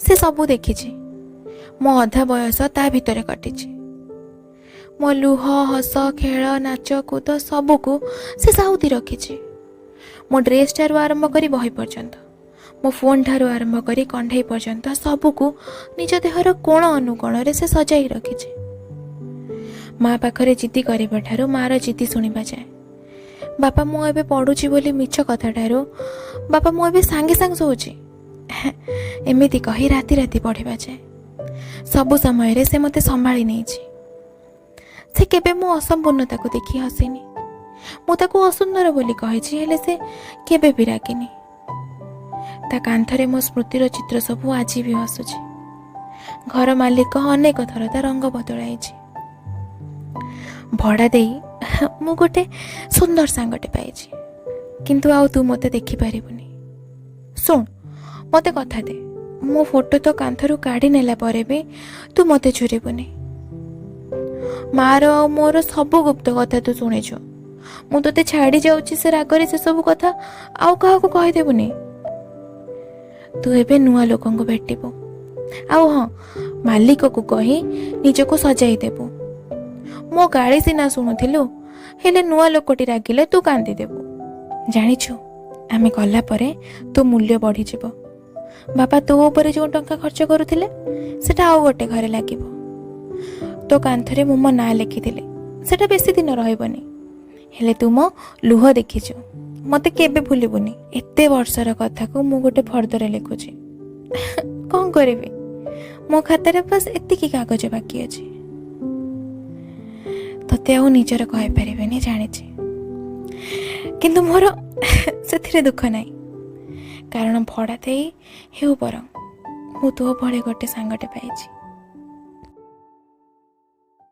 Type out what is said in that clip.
से सबू देखी मो अधा बयस ता भितर कटी मो लुह हस खेल नाच कूद सबको से साउदी रखी मो ड्रेस ठारू आरंभ कर बही पर्यंत मो फोन ठारू आरंभ कर कंढे पर्यंत सबको निज देहर कोण अनुकोण से सजाई रखी माँ पाखरे जिद्दी करबा ठारू मार जिद्दी शुणा जाए बापा मु एबे पढ़ुची बोली मिछ कथा ठारू बापा मु एबे सांगे सांग सोची एमिति कही राति राति पढ़ा जाए सबु समय से मते संभाली नहीं से केबे मो असंपूर्णता को देखी हसीनी मु ताको असुंदर बोली कही हेले से केबे भी रागिनी ता कांथरे मो स्मृतिर चित्र सबू आज भी हसुची घर मालिक अनेक थर ता रंग बदलाई भड़ा दे मु गोटे सुंदर सांगटे पाई किंतु आउ तू मते देखि पारिबुनी सुन मते कथा दे मो फोटो तो कांथरू काढ़ी नेला परे भी तू मते छुरीबुनी मार आ मोर सब गुप्त कथा तू शुणीचु मु तोते छाड़ी जाऊची से रागरे से सब कथा आउ काहा को कहि देबुनी तू एबे नुआ लोकन को भेटिबो आउ हाँ मालिक को कही निजको सजाई देबो मो गाड़ी सिना शुणुथिलु हेले नुआ लोकटी रागिले तू कांदी देबू जानिछु आमे गला परे तो मूल्य बढ़ी जीवो बापा तो ऊपर जो टंका खर्च करुथिले सेटा आउ गोटे घरे लागिबो तो कांथरे मु मो ना लिखिथिले सेटा बेसी दिन रहइबनी हेले तू मो लुह देखिछु मते केबे भूलिबुनी एते वर्षर कथा को मु गोटे फर्दरे लिखुची कौन करिबी मो खातारे बस एतिकी कागज बाकी अछि तते आउ निजर कहि परिबेनी जानिछि किंतु मोर सेथिरे दुख नाही कारण भड़ा देई हेउ बरं मु तो भळे गोटे सांगटे पाइछि।